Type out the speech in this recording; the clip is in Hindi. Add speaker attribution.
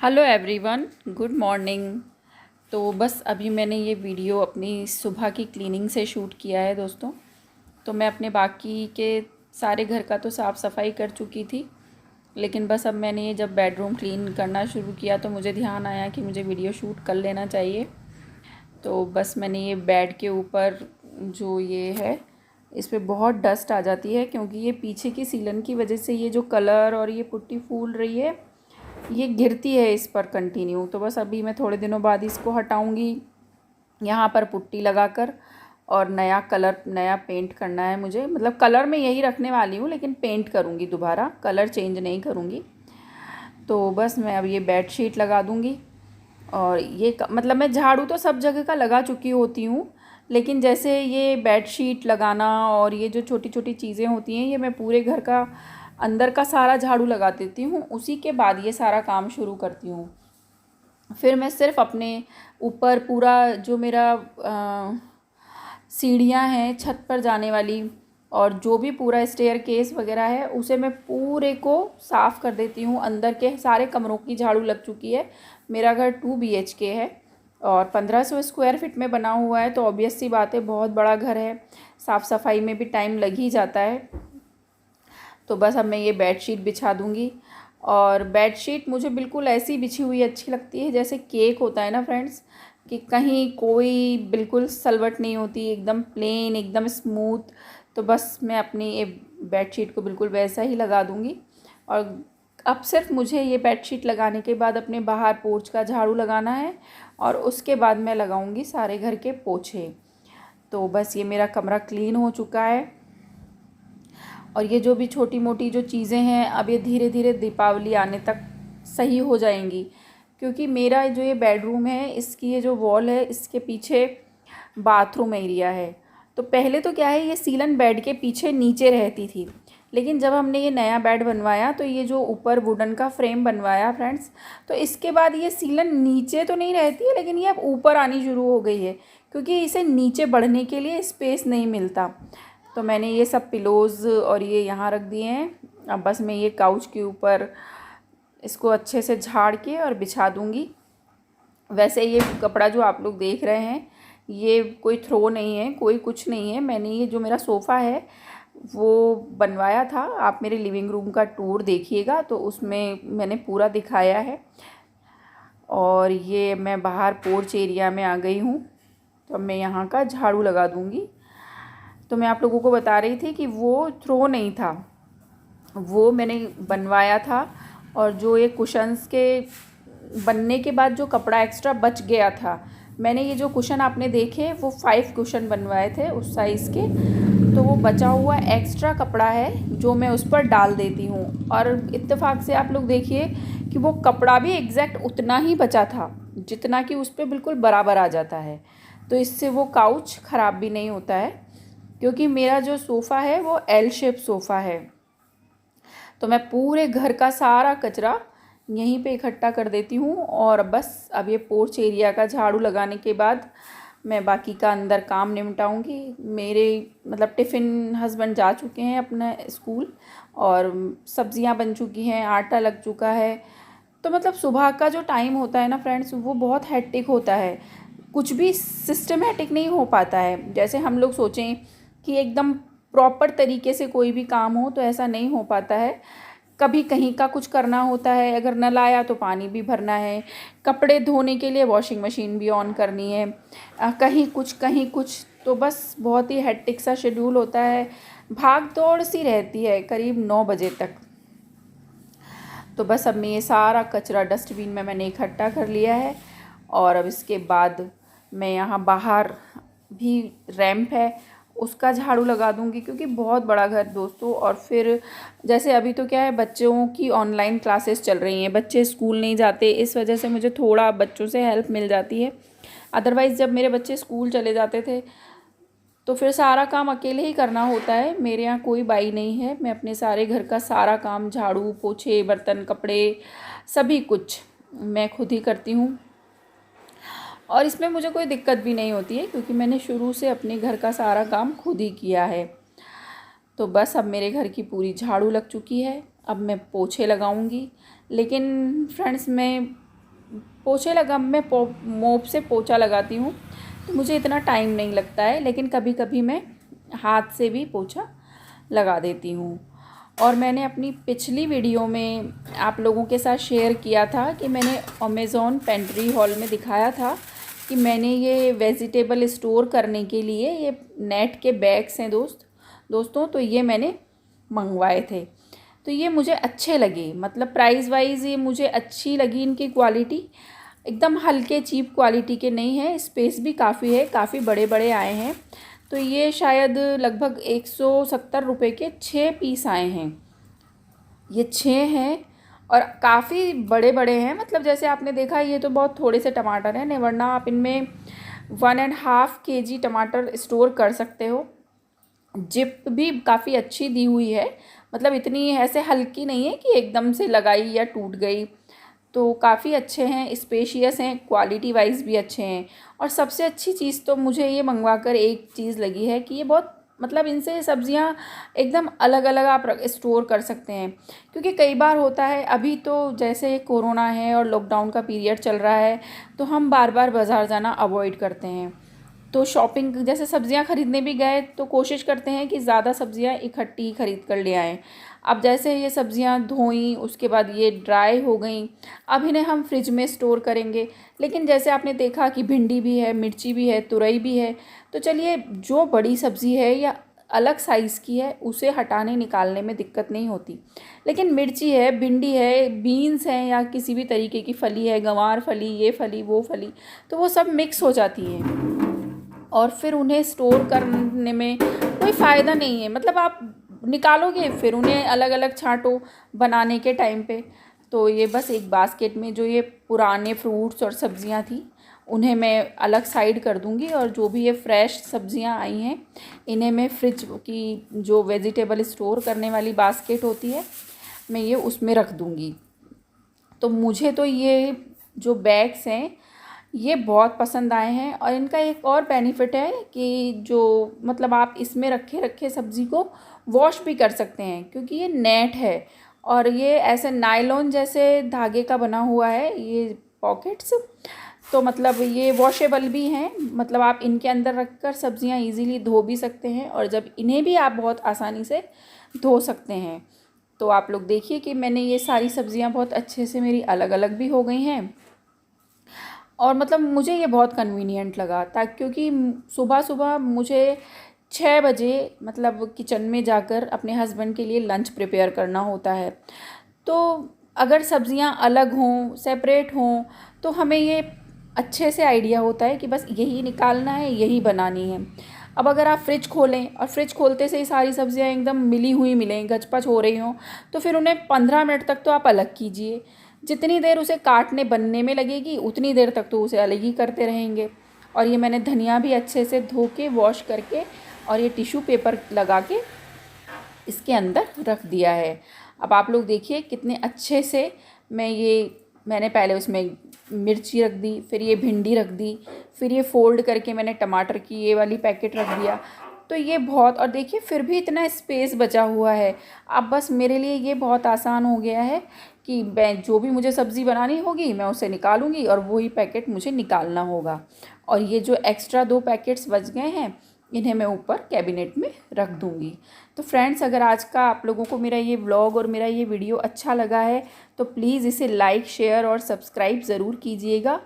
Speaker 1: Hello everyone, good morning. तो बस अभी मैंने ये वीडियो अपनी सुबह की क्लीनिंग से शूट किया है दोस्तों। तो मैं अपने बाकी के सारे घर का तो साफ़ सफाई कर चुकी थी, लेकिन बस अब मैंने ये जब बेडरूम क्लीन करना शुरू किया तो मुझे ध्यान आया कि मुझे वीडियो शूट कर लेना चाहिए। तो बस मैंने ये बेड के ऊपर जो ये है इस पर बहुत डस्ट आ जाती है, क्योंकि ये पीछे की सीलन की वजह से ये जो कलर और ये पुट्टी फूल रही है ये गिरती है इस पर कंटिन्यू। तो बस अभी मैं थोड़े दिनों बाद इसको हटाऊंगी यहाँ पर पुट्टी लगाकर, और नया कलर नया पेंट करना है मुझे। मतलब कलर मैं यही रखने वाली हूँ, लेकिन पेंट करूँगी दोबारा, कलर चेंज नहीं करूँगी। तो बस मैं अब ये बेड शीट लगा दूँगी। और ये मतलब मैं झाड़ू तो सब जगह का लगा चुकी होती हूँ, लेकिन जैसे ये बेड शीट लगाना और ये जो छोटी छोटी चीज़ें होती हैं ये मैं पूरे घर का अंदर का सारा झाड़ू लगा देती हूँ, उसी के बाद ये सारा काम शुरू करती हूँ। फिर मैं सिर्फ अपने ऊपर पूरा जो मेरा सीढ़ियाँ हैं छत पर जाने वाली, और जो भी पूरा स्टेयर केस वगैरह है उसे मैं पूरे को साफ़ कर देती हूँ। अंदर के सारे कमरों की झाड़ू लग चुकी है। मेरा घर 2 BHK है और 1500 स्क्वायर फीट में बना हुआ है, तो ऑब्वियस सी बात है बहुत बड़ा घर है, साफ़ सफाई में भी टाइम लग ही जाता है। तो बस अब मैं ये बेडशीट बिछा दूँगी। और बेडशीट मुझे बिल्कुल ऐसी बिछी हुई अच्छी लगती है जैसे केक होता है ना फ्रेंड्स, कि कहीं कोई बिल्कुल सलवट नहीं होती, एकदम प्लेन, एकदम स्मूथ। तो बस मैं अपनी ये बेडशीट को बिल्कुल वैसा ही लगा दूँगी। और अब सिर्फ मुझे ये बेडशीट लगाने के बाद अपने बाहर पोर्च का झाड़ू लगाना है, और उसके बाद मैं लगाऊंगी सारे घर के पोछे। तो बस ये मेरा कमरा क्लीन हो चुका है। और ये जो भी छोटी मोटी जो चीज़ें हैं अब ये धीरे धीरे दीपावली आने तक सही हो जाएंगी, क्योंकि मेरा जो ये बेडरूम है इसकी ये जो वॉल है इसके पीछे बाथरूम एरिया है। तो पहले तो क्या है, ये सीलन बेड के पीछे नीचे रहती थी, लेकिन जब हमने ये नया बेड बनवाया तो ये जो ऊपर वुडन का फ्रेम बनवाया फ्रेंड्स, तो इसके बाद ये सीलन नीचे तो नहीं रहती है, लेकिन ये अब ऊपर आनी शुरू हो गई है, क्योंकि इसे नीचे बढ़ने के लिए स्पेस नहीं मिलता। तो मैंने ये सब पिलोज़ और ये यहाँ रख दिए हैं। अब बस मैं ये काउच के ऊपर इसको अच्छे से झाड़ के और बिछा दूँगी। वैसे ये कपड़ा जो आप लोग देख रहे हैं ये कोई थ्रो नहीं है, कोई कुछ नहीं है। मैंने ये जो मेरा सोफ़ा है वो बनवाया था, आप मेरे लिविंग रूम का टूर देखिएगा तो उसमें मैंने पूरा दिखाया है। और ये मैं बाहर पोर्च एरिया में आ गई हूँ, तो अब मैं यहाँ का झाड़ू लगा दूँगी। तो मैं आप लोगों को बता रही थी कि वो थ्रो नहीं था, वो मैंने बनवाया था। और जो ये कुशन्स के बनने के बाद जो कपड़ा एक्स्ट्रा बच गया था, मैंने ये जो कुशन आपने देखे वो 5 कुशन बनवाए थे उस साइज़ के, तो वो बचा हुआ एक्स्ट्रा कपड़ा है जो मैं उस पर डाल देती हूँ। और इत्तेफाक से आप लोग देखिए कि वो कपड़ा भी एग्जैक्ट उतना ही बचा था जितना कि उस पर बिल्कुल बराबर आ जाता है। तो इससे वो काउच ख़राब भी नहीं होता है, क्योंकि मेरा जो सोफ़ा है वो एल शेप सोफ़ा है। तो मैं पूरे घर का सारा कचरा यहीं पे इकट्ठा कर देती हूँ। और बस अब ये पोर्च एरिया का झाड़ू लगाने के बाद मैं बाकी का अंदर काम निपटाऊँगी। मेरे मतलब टिफ़िन हस्बैंड जा चुके हैं अपना स्कूल, और सब्ज़ियाँ बन चुकी हैं, आटा लग चुका है। तो मतलब सुबह का जो टाइम होता है ना फ्रेंड्स, वो बहुत हेक्टिक होता है, कुछ भी सिस्टमेटिक नहीं हो पाता है। जैसे हम लोग सोचें कि एकदम प्रॉपर तरीके से कोई भी काम हो, तो ऐसा नहीं हो पाता है। कभी कहीं का कुछ करना होता है, अगर नल आया तो पानी भी भरना है, कपड़े धोने के लिए वॉशिंग मशीन भी ऑन करनी है, कहीं कुछ कहीं कुछ। तो बस बहुत ही हेक्टिक सा शेड्यूल होता है, भाग दौड़ सी रहती है करीब 9 बजे तक। तो बस अब मैं ये सारा कचरा डस्टबिन में मैंने इकट्ठा कर लिया है। और अब इसके बाद मैं यहाँ बाहर भी रैंप है उसका झाड़ू लगा दूँगी, क्योंकि बहुत बड़ा घर दोस्तों। और फिर जैसे अभी तो क्या है, बच्चों की ऑनलाइन क्लासेस चल रही हैं, बच्चे स्कूल नहीं जाते, इस वजह से मुझे थोड़ा बच्चों से हेल्प मिल जाती है। अदरवाइज़ जब मेरे बच्चे स्कूल चले जाते थे तो फिर सारा काम अकेले ही करना होता है। मेरे यहाँ कोई बाई नहीं है, मैं अपने सारे घर का सारा काम, झाड़ू पोछे बर्तन कपड़े सभी कुछ मैं खुद ही करती हूँ। और इसमें मुझे कोई दिक्कत भी नहीं होती है, क्योंकि मैंने शुरू से अपने घर का सारा काम खुद ही किया है। तो बस अब मेरे घर की पूरी झाड़ू लग चुकी है, अब मैं पोछे लगाऊंगी। लेकिन फ्रेंड्स मैं पोछे लगा मैं मोप से पोछा लगाती हूँ तो मुझे इतना टाइम नहीं लगता है, लेकिन कभी कभी मैं हाथ से भी पोछा लगा देती हूँ। और मैंने अपनी पिछली वीडियो में आप लोगों के साथ शेयर किया था कि मैंने अमेज़ॉन पेंट्री हॉल में दिखाया था कि मैंने ये वेजिटेबल स्टोर करने के लिए ये नेट के बैग्स हैं दोस्तों, तो ये मैंने मंगवाए थे। तो ये मुझे अच्छे लगे, मतलब प्राइस वाइज ये मुझे अच्छी लगी, इनकी क्वालिटी एकदम हल्के चीप क्वालिटी के नहीं है, स्पेस भी काफ़ी है, काफ़ी बड़े बड़े आए हैं। तो ये शायद लगभग 170 रुपये के 6 पीस आए हैं, ये 6 हैं और काफ़ी बड़े बड़े हैं। मतलब जैसे आपने देखा ये तो बहुत थोड़े से टमाटर हैं, नहीं वरना आप इनमें 1.5 kg टमाटर स्टोर कर सकते हो। जिप भी काफ़ी अच्छी दी हुई है, मतलब इतनी ऐसे हल्की नहीं है कि एकदम से लगाई या टूट गई। तो काफ़ी अच्छे हैं, स्पेशियस हैं, क्वालिटी वाइज भी अच्छे हैं। और सबसे अच्छी चीज़ तो मुझे ये मंगवा कर एक चीज़ लगी है कि ये बहुत, मतलब इनसे सब्जियां एकदम अलग अलग आप स्टोर कर सकते हैं। क्योंकि कई बार होता है, अभी तो जैसे कोरोना है और लॉकडाउन का पीरियड चल रहा है, तो हम बार बार बाज़ार जाना अवॉइड करते हैं। तो शॉपिंग जैसे सब्जियां ख़रीदने भी गए तो कोशिश करते हैं कि ज़्यादा सब्जियां इकट्ठी ही ख़रीद कर ले आएँ। अब जैसे ये सब्जियां धोई, उसके बाद ये ड्राई हो गई, अब इन्हें हम फ्रिज में स्टोर करेंगे। लेकिन जैसे आपने देखा कि भिंडी भी है, मिर्ची भी है, तुरई भी है, तो चलिए जो बड़ी सब्ज़ी है या अलग साइज़ की है उसे हटाने निकालने में दिक्कत नहीं होती। लेकिन मिर्ची है, भिंडी है, बीन्स हैं या किसी भी तरीके की फली है, गंवार फली, ये फली वो फली, तो वो सब मिक्स हो जाती हैं और फिर उन्हें स्टोर करने में कोई फ़ायदा नहीं है। मतलब आप निकालोगे फिर उन्हें अलग अलग छांटो बनाने के टाइम पे। तो ये बस एक बास्केट में जो ये पुराने फ्रूट्स और सब्जियां थी उन्हें मैं अलग साइड कर दूंगी, और जो भी ये फ्रेश सब्जियां आई हैं इन्हें मैं फ्रिज की जो वेजिटेबल स्टोर करने वाली बास्केट होती है मैं ये उसमें रख दूंगी। तो मुझे तो ये जो बैग्स हैं ये बहुत पसंद आए हैं। और इनका एक और बेनिफिट है कि जो मतलब आप इसमें रखे रखे सब्ज़ी को वॉश भी कर सकते हैं, क्योंकि ये नेट है और ये ऐसे नायलॉन जैसे धागे का बना हुआ है ये पॉकेट्स। तो मतलब ये वॉशेबल भी हैं, मतलब आप इनके अंदर रखकर सब्ज़ियां इजीली धो भी सकते हैं और जब इन्हें भी आप बहुत आसानी से धो सकते हैं। तो आप लोग देखिए कि मैंने ये सारी सब्ज़ियां बहुत अच्छे से मेरी अलग अलग भी हो गई हैं। और मतलब मुझे ये बहुत कन्वीनियंट लगा था, क्योंकि सुबह सुबह मुझे 6 बजे मतलब किचन में जाकर अपने हस्बैंड के लिए लंच प्रिपेयर करना होता है। तो अगर सब्जियां अलग हों, सेपरेट हों, तो हमें ये अच्छे से आइडिया होता है कि बस यही निकालना है, यही बनानी है। अब अगर आप फ्रिज खोलें और फ्रिज खोलते से ही सारी सब्जियां एकदम मिली हुई मिलें, गचपच हो रही हों, तो फिर उन्हें 15 मिनट तक तो आप अलग कीजिए। जितनी देर उसे काटने बनने में लगेगी उतनी देर तक तो उसे अलग ही करते रहेंगे। और ये मैंने धनिया भी अच्छे से धो के वॉश करके और ये टिश्यू पेपर लगा के इसके अंदर रख दिया है। अब आप लोग देखिए कितने अच्छे से मैंने पहले उसमें मिर्ची रख दी, फिर ये भिंडी रख दी, फिर ये फोल्ड करके मैंने टमाटर की ये वाली पैकेट रख दिया। तो ये बहुत, और देखिए फिर भी इतना स्पेस बचा हुआ है। अब बस मेरे लिए ये बहुत आसान हो गया है कि मैं जो भी मुझे सब्ज़ी बनानी होगी मैं उसे निकालूंगी और वही पैकेट मुझे निकालना होगा। और ये जो एक्स्ट्रा 2 पैकेट्स बच गए हैं इन्हें मैं ऊपर कैबिनेट में रख दूंगी। तो फ्रेंड्स, अगर आज का आप लोगों को मेरा ये व्लॉग और मेरा ये वीडियो अच्छा लगा है तो प्लीज़ इसे लाइक, शेयर और सब्सक्राइब ज़रूर कीजिएगा।